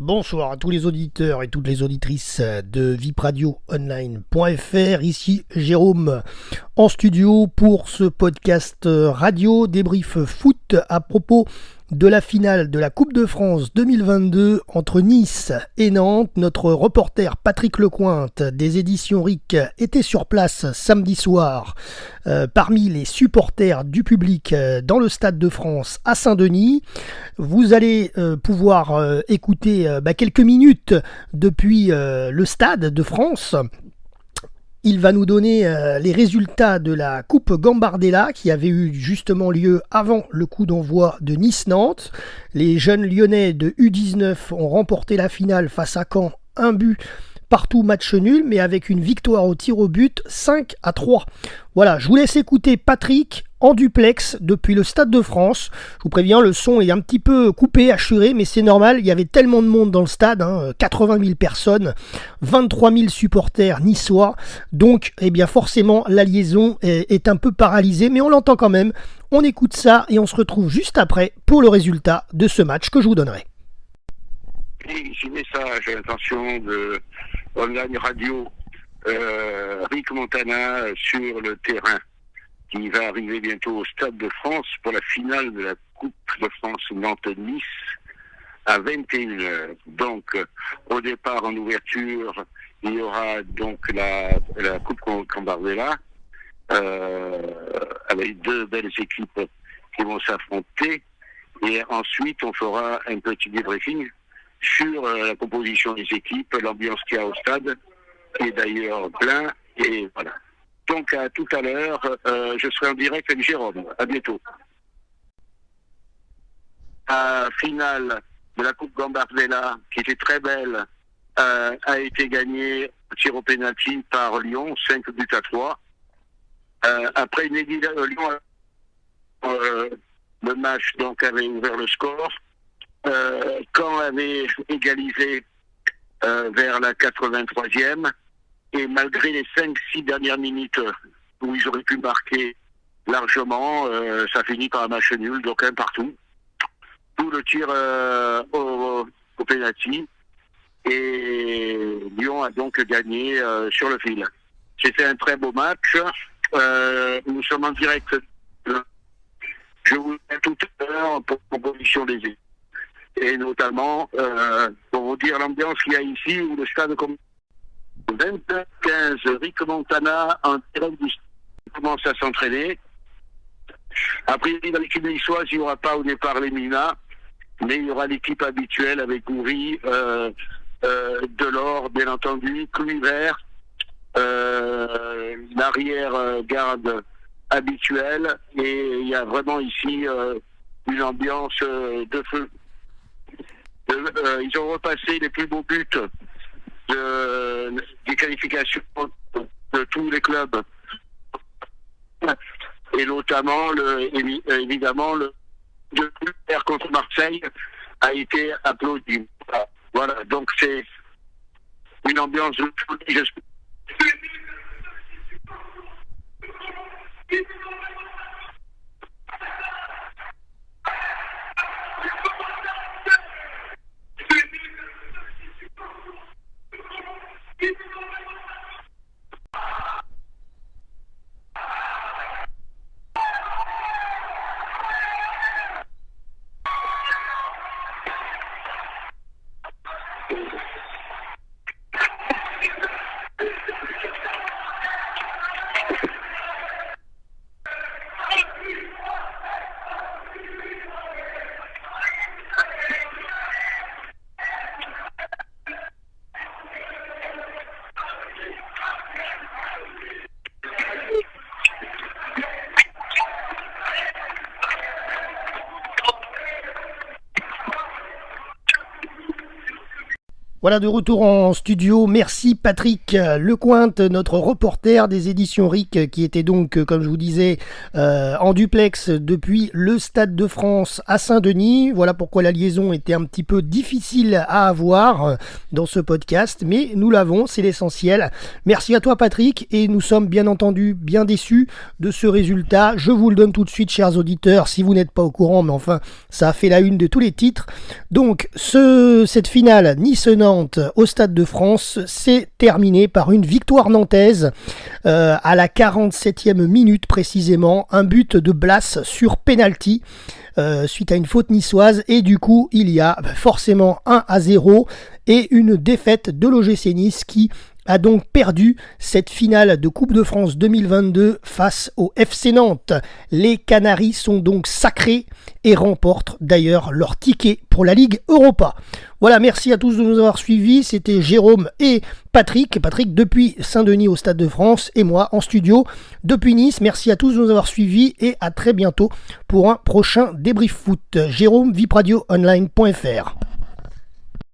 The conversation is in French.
Bonsoir à tous les auditeurs et toutes les auditrices de vipradioonline.fr. Ici Jérôme en studio pour ce podcast radio débrief foot à propos de la finale de la Coupe de France 2022 entre Nice et Nantes. Notre reporter Patrick Lecointe des éditions RIC était sur place samedi soir parmi les supporters du public dans le Stade de France à Saint-Denis. Vous allez pouvoir écouter quelques minutes depuis le Stade de France. Il va nous donner les résultats de la Coupe Gambardella qui avait eu justement lieu avant le coup d'envoi de Nice-Nantes. Les jeunes lyonnais de U19 ont remporté la finale face à Caen, un but partout, match nul, mais avec une victoire au tir au but 5-3. Voilà, je vous laisse écouter Patrick en duplex depuis le Stade de France. Je vous préviens, le son est un petit peu coupé, hachuré, mais c'est normal, il y avait tellement de monde dans le stade, 80 000 personnes, 23 000 supporters niçois, donc forcément la liaison est un peu paralysée, mais on l'entend quand même. On écoute ça et on se retrouve juste après pour le résultat de ce match que je vous donnerai. Ici message à l'intention de Online Radio Rick Montana sur le terrain qui va arriver bientôt au Stade de France pour la finale de la Coupe de France Nantes-Nice à 21h. Donc au départ en ouverture il y aura donc la Coupe Gambardella avec deux belles équipes qui vont s'affronter et ensuite on fera un petit débriefing sur la composition des équipes, l'ambiance qu'il y a au stade, qui est d'ailleurs plein, et voilà. Donc à tout à l'heure, je serai en direct avec Jérôme. À bientôt. La finale de la Coupe Gambardella, qui était très belle, a été gagnée au tir au pénalty par Lyon, 5-3. Après une égalisation, Lyon, le match donc avait ouvert le score. Caen avait égalisé vers la 83e et malgré les 5-6 dernières minutes où ils auraient pu marquer largement, ça finit par un match nul, donc un partout. Tout le tir au pénalty et Lyon a donc gagné sur le fil. C'était un très beau match. Nous sommes en direct. Je vous dis tout à l'heure pour composition des équipes. Et notamment, pour vous dire l'ambiance qu'il y a ici, où le stade commence 20h15, Rick Montana en direct du stade commence à s'entraîner. Après, dans l'équipe niçoise, il n'y aura pas au départ les Mina, mais il y aura l'équipe habituelle avec Goury, Delors, bien entendu, Kluivert, l'arrière-garde habituelle, et il y a vraiment ici une ambiance de feu. Ils ont repassé les plus beaux buts des qualifications de tous les clubs. Et notamment, évidemment, le Kluivert contre Marseille a été applaudi. Voilà, donc c'est une ambiance de folie. Voilà, de retour en studio. Merci Patrick Lecointe, notre reporter des éditions RIC, qui était donc, comme je vous disais, en duplex depuis le Stade de France à Saint-Denis. Voilà pourquoi la liaison était un petit peu difficile à avoir dans ce podcast, mais nous l'avons, c'est l'essentiel. Merci à toi Patrick, et nous sommes bien entendu bien déçus de ce résultat. Je vous le donne tout de suite, chers auditeurs, si vous n'êtes pas au courant, mais enfin, ça a fait la une de tous les titres. Donc, cette finale Nice-Nantes au Stade de France s'est terminée par une victoire nantaise à la 47e minute précisément, un but de Blas sur penalty suite à une faute niçoise, et du coup il y a forcément 1-0 et une défaite de l'OGC Nice qui a donc perdu cette finale de Coupe de France 2022 face au FC Nantes. Les Canaries sont donc sacrés et remportent d'ailleurs leur ticket pour la Ligue Europa. Voilà, merci à tous de nous avoir suivis. C'était Jérôme et Patrick depuis Saint-Denis au Stade de France, et moi en studio depuis Nice. Merci à tous de nous avoir suivis et à très bientôt pour un prochain débrief foot. Jérôme, vipradioonline.fr.